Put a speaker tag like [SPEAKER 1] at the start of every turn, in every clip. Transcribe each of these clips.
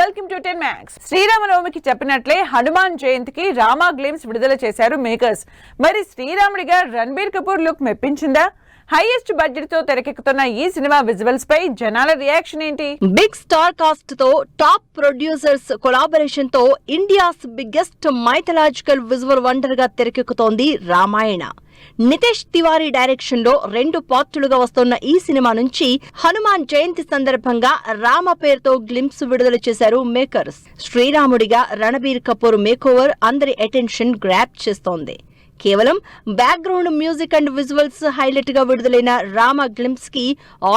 [SPEAKER 1] Welcome to 10 Max. శ్రీరామనవమికి చెప్పినట్లే హనుమాన్ జయంతికి రామా గ్లిమ్స్ విడుదల చేశారు మేకర్స్. మరి శ్రీరాముడిగా రణబీర్ కపూర్ లుక్ మెప్పించిందా? హైయెస్ట్ బడ్జెట్ తో తెరకెక్కుతున్న ఈ సినిమా విజువల్స్ పై జనాల రియాక్షన్ ఏంటి?
[SPEAKER 2] బిగ్ స్టార్ కాస్ట్ తో టాప్ ప్రొడ్యూసర్స్ కొలాబరేషన్ తో India's biggest mythological visual wonder గా తెరకెక్కుతోంది రామాయణ. నితేష్ తివారీ డైరెక్షన్ లో 2 పార్టులుగా వస్తున్న ఈ సినిమా నుంచి హనుమాన్ జయంతి సందర్భంగా రామ పేరుతో గ్లింప్స్ విడుదల చేశారు మేకర్స్. శ్రీరాముడిగా రణబీర్ కపూర్ మేకోవర్ అందరి అటెన్షన్ గ్రాప్ చేస్తోంది. కేవలం background music and visuals highlight గా విడుదలైన రామ గ్లింప్స్ కి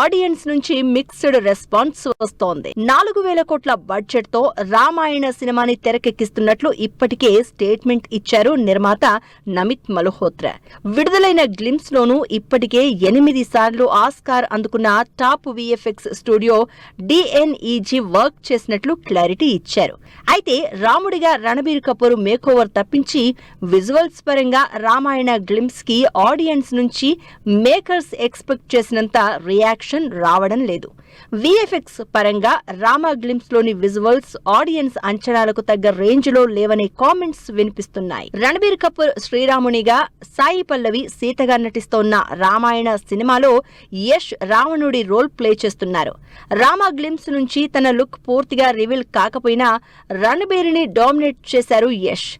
[SPEAKER 2] ఆడియన్స్ నుంచి మిక్స్డ్ రెస్పాన్స్ వస్తోంది. 4,000 కోట్ల బడ్జెట్ తో రామాయణ సినిమాని తెరకెక్కిస్తున్నట్లు ఇప్పటికే స్టేట్మెంట్ ఇచ్చారు నిర్మాత నమిత్ మల్హోత్రా. విడుదలైన గ్లింప్స్ లోనూ ఇప్పటికే 8 సార్లు ఆస్కార్ అందుకున్న top VFX studio DNEG work చేసినట్లు క్లారిటీ ఇచ్చారు. అయితే రాముడిగా రణబీర్ కపూర్ మేకోవర్ తప్పించి విజువల్స్ పరంగా రామాయణ గ్లింప్స్ కి ఆడియన్స్ నుంచి మేకర్స్ ఎక్స్పెక్ట్ చేసినంత రియాక్షన్ రావడం లేదు. విఎఫ్ఎక్స్ పరంగా రామా గ్లింప్స్ లోని విజువల్స్ ఆడియన్స్ అంచనాలకు తగ్గ రేంజ్ లో లేవనే కామెంట్స్ వినిపిస్తున్నాయి. రణబీర్ కపూర్ శ్రీరామునిగా, సాయి పల్లవి సీతగా నటిస్తోన్న రామాయణ సినిమాలో యష్ రావణుడి రోల్ ప్లే చేస్తున్నారు. రామా గ్లింప్స్ నుంచి తన లుక్ పూర్తిగా రివీల్ కాకపోయినా రణబీర్ ని డామినేట్ చేశారు యష్.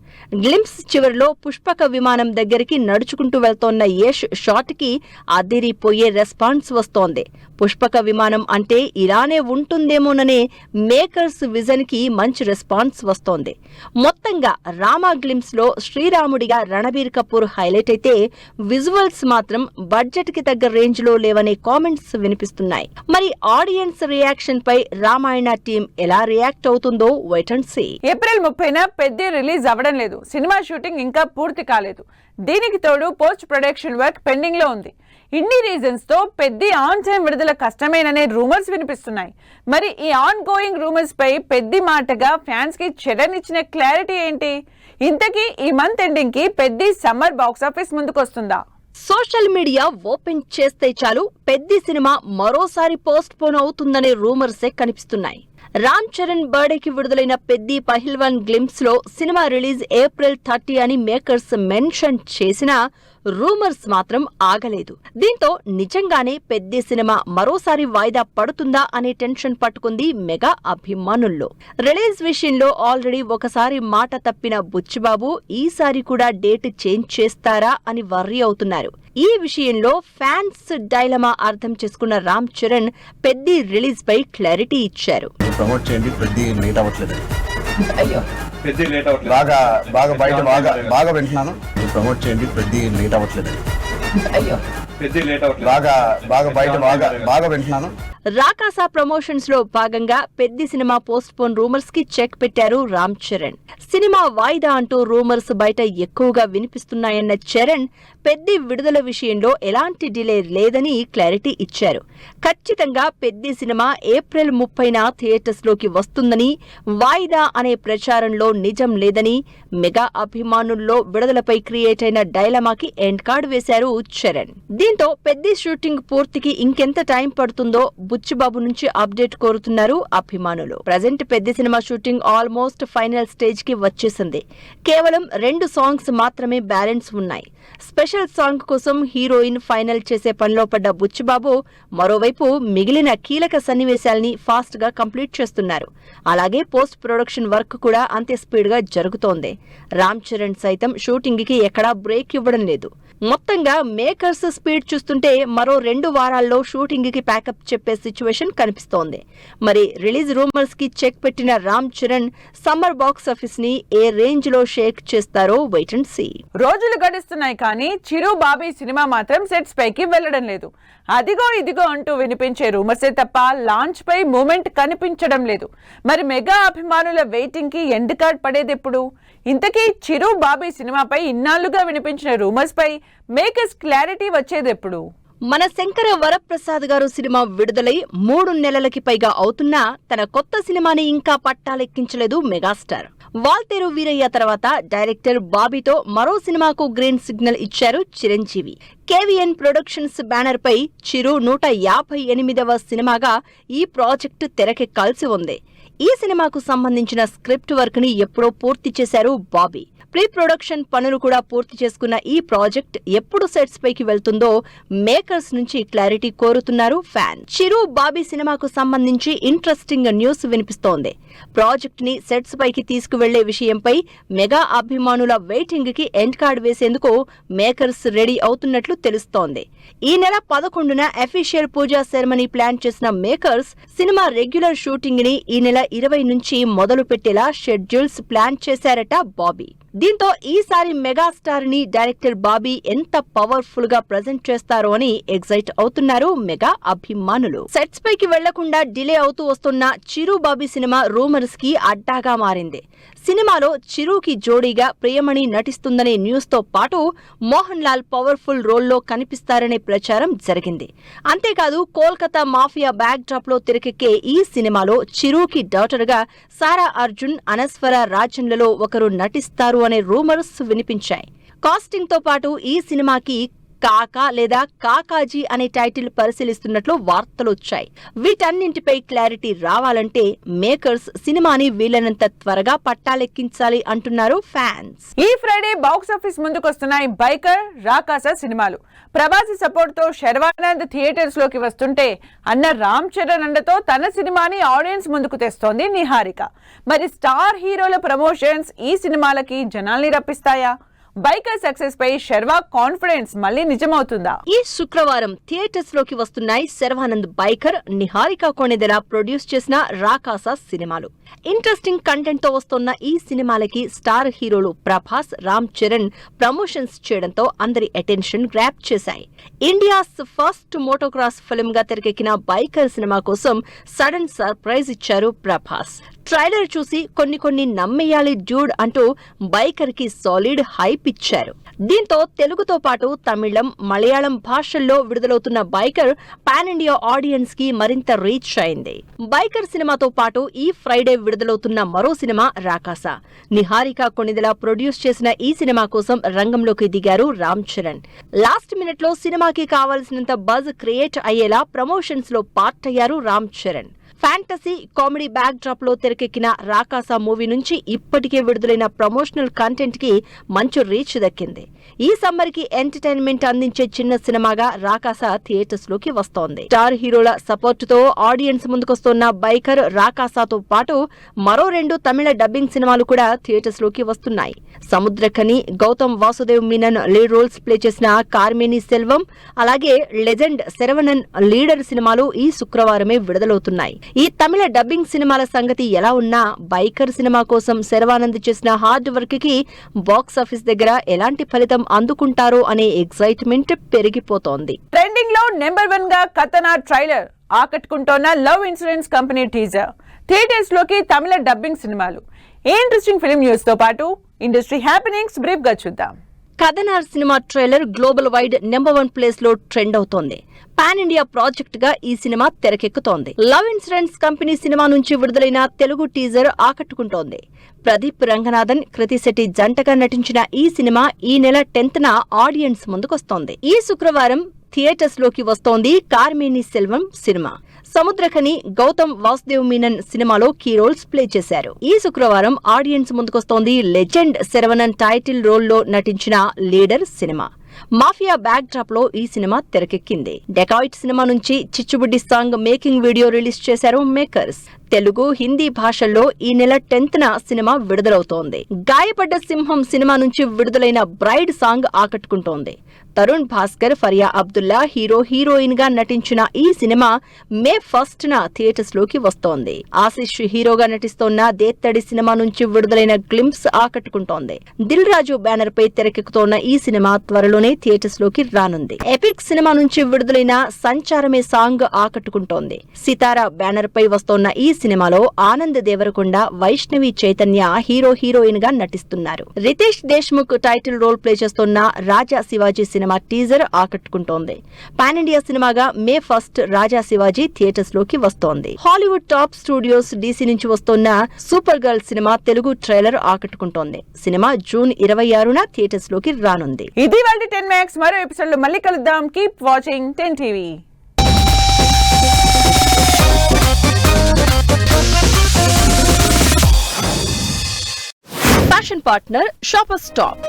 [SPEAKER 2] గ్లింప్స్ చివరిలో పుష్పక విమానం దగ్గరికి నడుచుకుంటూ వెళ్తోన్న యష్ షాట్ కి అదిరిపోయే రెస్పాన్స్ వస్తోంది. పుష్పక విమానం అంటే ఇలానే ఉంటుందేమోననే మేకర్స్ విజన్ కి మంచి రెస్పాన్స్ వస్తోంది. మొత్తంగా రామా గ్లింప్స్ లో శ్రీరాముడిగా రణబీర్ కపూర్ హైలైట్ అయితే విజువల్స్ మాత్రం బడ్జెట్ కి తగ్గ రేంజ్ లో లేవనే కామెంట్స్ వినిపిస్తున్నాయి. మరి ఆడియన్స్ రియాక్షన్ పై రామాయణ టీం ఎలా రియాక్ట్ అవుతుందో వెయిట్ అండ్ సీ.
[SPEAKER 1] ఏప్రిల్ 30న పెద్ద రిలీజ్ అవ్వడం లేదు. సినిమా షూటింగ్ ఇంకా పూర్తి కాలేదు. దీనికి తోడు పోస్ట్ ప్రొడక్షన్ వర్క్ పెండింగ్ లో ఉంది. ఇన్ని రీజన్స్ తో పెద్ద ఆన్ టైం విడుదల కష్టమేననే రూమర్స్ వినిపిస్తున్నాయి. మరి ఈ ఆన్ గోయింగ్ రూమర్స్ పై పెద్ద మాటగా ఫ్యాన్స్ కి చరణ్ ఇచ్చిన క్లారిటీ ఏంటి? ఇంతకీ ఈ మంత్ ఎండింగ్ కి పెద్ద సమ్మర్ బాక్స్ ఆఫీస్ ముందుకొస్తుందా?
[SPEAKER 2] సోషల్ మీడియా ఓపెన్ చేస్తే చాలు పెద్ద సినిమా మరోసారి పోస్ట్ పోన్ అవుతుందనే రూమర్సే కనిపిస్తున్నాయి. రామ్ చరణ్ బర్త్డేకి విడుదలైన పెద్ది పహిల్వాన్ గ్లింప్స్ లో సినిమా రిలీజ్ ఏప్రిల్ 30 అని మేకర్స్ మెన్షన్ చేసినా రూమర్స్ మాత్రం ఆగలేదు. దీంతో నిజంగానే పెద్ద సినిమా మరోసారి వాయిదా పడుతుందా అనే టెన్షన్ పట్టుకుంది మెగా అభిమానుల్లో. రిలీజ్ విషయంలో ఆల్రెడీ ఒకసారి మాట తప్పిన బుచ్చిబాబు ఈసారి కూడా డేట్ చేంజ్ చేస్తారా అని వర్రీ అవుతున్నారు. ఈ విషయంలో ఫ్యాన్స్ డైలమా అర్థం చేసుకున్న రామ్ చరణ్ పెద్ది రిలీజ్ పై క్లారిటీ ఇచ్చారు.
[SPEAKER 3] ప్రమోట్ చేయండి, పెద్ది లేట్ అవ్వట్లేదు.
[SPEAKER 4] అయ్యో పెద్ద లేట్ అవ్వట్లేదు.
[SPEAKER 3] బాగా బయట బాగా వింటున్నాను. ప్రమోట్ చేయండి, పెద్ది లేట్ అవ్వట్లేదు.
[SPEAKER 4] అయ్యో పెద్ద లేట్ అవ్వట్లేదు.
[SPEAKER 3] బాగా బయట బాగా వింటున్నాను.
[SPEAKER 2] రాకాసా ప్రమోషన్స్ లో భాగంగా పెద్ద సినిమా పోస్ట్ పోన్ రూమర్స్ కి చెక్ పెట్టారు రామ్ చరణ్. సినిమా వాయిదా అంటూ రూమర్స్ బయట ఎక్కువగా వినిపిస్తున్నాయన్న చరణ్ పెద్ద విడుదల విషయంలో ఎలాంటి డిలే లేదని క్లారిటీ ఇచ్చారు. ఖచ్చితంగా పెద్ద సినిమా ఏప్రిల్ 30న థియేటర్స్ లోకి వస్తుందని, వాయిదా అనే ప్రచారంలో నిజం లేదని మెగా అభిమానుల్లో విడుదలపై క్రియేట్ అయిన డైలమాకి ఎండ్ కార్డ్ వేశారు చరణ్. దీంతో పెద్ద షూటింగ్ పూర్తికి ఇంకెంత టైం పడుతుందో బుచ్చిబాబు నుంచి అప్డేట్ కోరుతున్నారు అభిమానులు. ప్రజెంట్ పెద్ద cinema shooting almost final stage కి వచ్చేసింది. కేవలం 2 సాంగ్స్ మాత్రమే బ్యాలెన్స్ ఉన్నాయి. స్పెషల్ సాంగ్ కోసం హీరోయిన్ ఫైనల్ చేసే పనిలో పడ్డ బుచ్చిబాబు మరోవైపు మిగిలిన కీలక సన్నివేశాల్ని ఫాస్ట్ గా కంప్లీట్ చేస్తున్నారు. అలాగే పోస్ట్ ప్రొడక్షన్ వర్క్ కూడా అంతే స్పీడ్ గా జరుగుతోంది. రామ్ చరణ్ సైతం షూటింగ్ కి ఎక్కడా బ్రేక్ ఇవ్వడం లేదు. మొత్తంగా మేకర్స్ స్పీడ్ చూస్తుంటే మరో 2 వారాల్లో షూటింగ్ కి ప్యాకప్ చెప్పే సిచ్యువేషన్ కనిపిస్తోంది. మరి రిలీజ్ రూమర్స్ కి చెక్ పెట్టిన Ram Charan summer box office ని ఏ రేంజ్ లో షేక్ చేస్తారో వెయిట్ అండ్ సీ.
[SPEAKER 1] రోజులు గడుస్తున్నాయి కానీ చిరు బాబీ సినిమా మాత్రం సెట్స్ పైకి వెళ్లడం లేదు. అదిగో ఇదిగో అంటూ వినిపించే రూమర్సే తప్ప లాంచ్ పై మూమెంట్ కనిపించడం లేదు. మరి మెగా అభిమానుల వెయిటింగ్ కి ఎండ్ కార్డ్ పడేదెప్పుడు? ఇంతకీ చిరు బాబీ సినిమాపై ఇన్నాళ్లుగా వినిపించిన రూమర్స్ పై మేకర్స్ క్లారిటీ వచ్చేదెప్పుడు?
[SPEAKER 2] మన శంకర వరప్రసాద్ గారు సినిమా విడుదలై 3 నెలలకి పైగా అవుతున్నా తన కొత్త సినిమాని ఇంకా పట్టాలెక్కించలేదు మెగాస్టార్. వాల్తేరు వీరయ్య తర్వాత డైరెక్టర్ బాబీతో మరో సినిమాకు గ్రీన్ సిగ్నల్ ఇచ్చారు చిరంజీవి. కేవీఎన్ ప్రొడక్షన్స్ బ్యానర్ పై చిరు 158వ సినిమాగా ఈ ప్రాజెక్టు తెరకెక్కాల్సి ఉంది. ఈ సినిమాకు సంబంధించిన స్క్రిప్ట్ వర్క్ ని ఎప్పుడో పూర్తి చేశారు బాబీ. ప్రీ ప్రొడక్షన్ పనులు కూడా పూర్తి చేసుకున్న ఈ ప్రాజెక్ట్ ఎప్పుడు సెట్స్ పైకి వెళ్తుందో మేకర్స్ నుంచి క్లారిటీ కోరుతున్నారు ఫ్యాన్. చిరు బాబీ సినిమాకు సంబంధించి ఇంట్రెస్టింగ్ న్యూస్ వినిపిస్తోంది. ప్రాజెక్ట్ ని సెట్స్ పైకి తీసుకువెళ్లే విషయంపై మెగా అభిమానుల వెయిటింగ్ కి ఎండ్ కార్డ్ వేసేందుకు మేకర్స్ రెడీ అవుతున్నట్లు తెలుస్తోంది. ఈ నెల 11న అఫీషియల్ పూజా సెరమనీ ప్లాన్ చేసిన మేకర్స్ సినిమా రెగ్యులర్ షూటింగ్ ని ఈ నెల 20 నుంచి మొదలు పెట్టేలా షెడ్యూల్స్ ప్లాన్ చేశారట బాబీ. దీంతో ఈసారి మెగాస్టార్ ని డైరెక్టర్ బాబీ ఎంత పవర్ఫుల్ గా ప్రెజెంట్ చేస్తారో అని ఎగ్జైట్ అవుతున్నారు మెగా అభిమానులు. సెట్స్ పైకి వెళ్లకుండా డిలే అవుతూ వస్తున్న చిరు బాబీ సినిమా రూమర్స్ కి అడ్డాగా మారింది. సినిమాలో చిరుకి జోడీగా ప్రియమణి నటిస్తుందనే న్యూస్ తో పాటు మోహన్ లాల్ పవర్ఫుల్ రోల్లో కనిపిస్తారనే ప్రచారం జరిగింది. అంతేకాదు కోల్కతా మాఫియా బ్యాక్ డ్రాప్ లో తెరకెక్కే ఈ సినిమాలో చిరుకి డాటర్ గా సారా అర్జున్, అనస్వర రాజన్లలో ఒకరు నటిస్తారు అనే రూమర్స్ వినిపించాయి. కాస్టింగ్ తో పాటు ఈ సినిమాకి కాకా లేదా కాకాజీ అనే టైటిల్ పరిశీలిస్తున్నట్లు వార్తలొచ్చాయి. వీటన్నింటిపై క్లారిటీ రావాలంటే మేకర్స్ సినిమాని వీలైనంత త్వరగా పట్టాలెక్కించాలి అంటున్నారు ఫ్యాన్స్.
[SPEAKER 1] ఈ ఫ్రైడే బాక్స్ ఆఫీస్ ముందుకొస్తున్నాయి బైకర్, రాకాస సినిమాలు. ప్రభాస్ సపోర్ట్ తో శర్వానంద్ థియేటర్స్ లోకి వస్తుంటే అన్న రామ్ చరణ్ అండతో తన సినిమాని ఆడియన్స్ ముందుకు తెస్తోంది నిహారిక. మరి స్టార్ హీరోల ప్రమోషన్స్ ఈ సినిమాలకి జనాల్ని రప్పిస్తాయా? బైకర్ సక్సెస్ పై శర్వా కాన్ఫిడెన్స్ మళ్ళీ నిజమవుతుందా?
[SPEAKER 2] ఈ శుక్రవారం థియేటర్స్ లోకి వస్తున్నాయి శర్వానంద్ బైకర్, నిహారిక కొణిదెల ప్రొడ్యూస్ చేసిన రాకాస సినిమాలు. ఇంట్రెస్టింగ్ కంటెంట్ తో వస్తున్న ఈ సినిమాలకి స్టార్ హీరోలు ప్రభాస్, రామ్ చరణ్ ప్రమోషన్స్ చేయడంతో అందరి అటెన్షన్ గ్రాప్ చేశాయి. ఇండియాస్ ఫస్ట్ మోటోక్రాస్ ఫిల్మ్ గా తెరకెక్కిన బైకర్ సినిమా కోసం సడన్ సర్ప్రైజ్ ఇచ్చారు ప్రభాస్. ట్రైలర్ చూసి కొన్ని నమ్మేయాలి డ్యూడ్ అంటూ బైకర్ కి సాలిడ్ హైప్ ఇచ్చారు. దీంతో తెలుగుతో పాటు తమిళం, మలయాళం భాషల్లో విడుదలవుతున్న బైకర్ పాన్ ఇండియా ఆడియన్స్ కి మరింత రీచ్ అయింది. బైకర్ సినిమాతో పాటు ఈ ఫ్రైడే విడుదలవుతున్న మరో సినిమా రాకాస. నిహారిక కొణిదెల ప్రొడ్యూస్ చేసిన ఈ సినిమా కోసం రంగంలోకి దిగారు రామ్ చరణ్. లాస్ట్ మినిట్ లో సినిమాకి కావాల్సినంత బజ్ క్రియేట్ అయ్యేలా ప్రమోషన్స్ లో పార్ట్ అయ్యారు Ram Charan. Fantasy comedy back drop లో తెరకెక్కిన రాకాస మూవీ నుంచి ఇప్పటికే విడుదలైన ప్రమోషనల్ కంటెంట్ కి మంచి రీచ్ దక్కింది. ఈ సమ్మర్ కి ఎంటర్టైన్మెంట్ అందించే చిన్న సినిమాగా రాకాస థియేటర్స్ లోకి వస్తోంది. స్టార్ హీరోల సపోర్ట్ తో ఆడియన్స్ ముందుకొస్తున్న బైకర్, రాకాసతో పాటు మరో 2 తమిళ డబ్బింగ్ సినిమాలు కూడా థియేటర్స్ లోకి వస్తున్నాయి. Samuthirakani, Gautham Vasudev Menon lead roles play చేసిన కార్మేని సెల్వం, అలాగే లెజెండ్ శరవణన్ లీడర్ సినిమాలు ఈ శుక్రవారమే విడుదలవుతున్నాయి. ఈ తమిళ డబ్బింగ్ సినిమాల సంగతి ఎలా ఉన్నా బైకర్ సినిమా కోసం శర్వానంద్ చేసిన హార్డ్ వర్క్ కి బాక్స్ ఆఫీస్ దగ్గర ఎలాంటి ఫలితం అందుకుంటారో అనే ఎక్సైట్మెంట్ పెరిగిపోతోంది.
[SPEAKER 1] ట్రెండింగ్ లో నెంబర్ 1 గా కథనా ట్రైలర్ ఆకట్టుకుంటోన్న love insurance company teaser. Theatres లోకి తమిళ డబ్బింగ్ సినిమాలు. ఏ ఇంట్రెస్టింగ్ ఫిల్మ్ న్యూస్ తో పాటు ఇండస్ట్రీ హ్యాపెనింగ్స్ బ్రీఫ్ గా చూద్దాం.
[SPEAKER 2] కథనార్ cinema trailer global wide number 1 place లో ట్రెండ్ అవుతోంది. పాన్ ఇండియా ప్రాజెక్ట్ గా ఈ cinema తెరకెక్కుతోంది. Love insurance company cinema నుంచి విడుదలైన తెలుగు టీజర్ ఆకట్టుకుంటోంది. ప్రదీప్ రంగనాథన్, కృతిశెట్టి జంటగా నటించిన ఈ సినిమా ఈ నెల 10న ఆడియన్స్ ముందుకొస్తోంది. ఈ శుక్రవారం థియేటర్స్ లోకి వస్తోంది కార్మేని సెల్వం సినిమా. సముద్రఖని, గౌతమ్ వాసుదేవ్ మీనన్ సినిమాలో కీ రోల్స్ ప్లే చేశారు. ఈ శుక్రవారం ఆడియన్స్ ముందుకొస్తోంది లెజెండ్ శరవణన్ టైటిల్ రోల్లో నటించిన leader cinema. Mafia back drop లో ఈ సినిమా తెరకెక్కింది. డెకాయిట్ సినిమా నుంచి చిచ్చుబుడ్డి సాంగ్ మేకింగ్ వీడియో రిలీజ్ చేశారు మేకర్స్. తెలుగు, హిందీ భాషల్లో ఈ నెల 10న సినిమా విడుదలవుతోంది. గాయపడ్డ సింహం సినిమా నుంచి విడుదలైన బ్రైడ్ సాంగ్ ఆకట్టుకుంటోంది. తరుణ్ భాస్కర్, ఫరియా అబ్దుల్లా హీరో హీరోయిన్ గా నటించిన ఈ సినిమా మే 1న థియేటర్స్ లోకి వస్తోంది. ఆశిష్ హీరోగా నటిస్తోన్న దేత్తడి సినిమా నుంచి విడుదలైన గ్లింప్స్ ఆకట్టుకుంటోంది. దిల్ రాజు బ్యానర్ పై తెరకెక్కుతోన్న ఈ సినిమా త్వరలోనే థియేటర్స్ లోకి రానుంది. ఎపిక్ సినిమా నుంచి విడుదలైన సంచారమే సాంగ్ ఆకట్టుకుంటోంది. సితారా బ్యానర్ పై వస్తోన్న ఈ సినిమాలో ఆనంద్ దేవరకొండ, వైష్ణవి చైతన్య హీరో హీరోయిన్ గా నటిస్తున్నారు. Riteish Deshmukh title role play చేస్తున్న రాజా శివాజీ సినిమా టీజర్ ఆకట్టుకుంటోంది. పాన్ ఇండియా సినిమాగా మే 1 రాజా శివాజీ థియేటర్స్ లోకి వస్తోంది. హాలీవుడ్ టాప్ స్టూడియోస్ DC నుంచి వస్తున్న సూపర్ గర్ల్ సినిమా తెలుగు ట్రైలర్ ఆకట్టుకుంటోంది. సినిమా జూన్ 26న థియేటర్స్ లోకి రానుంది.
[SPEAKER 1] ఇది వాళ్ళ 10 Max. మరో ఎపిసోడ్ లో మళ్ళీ కలుద్దాం. Keep watching 10 TV.
[SPEAKER 2] Promotion partner shopper stop.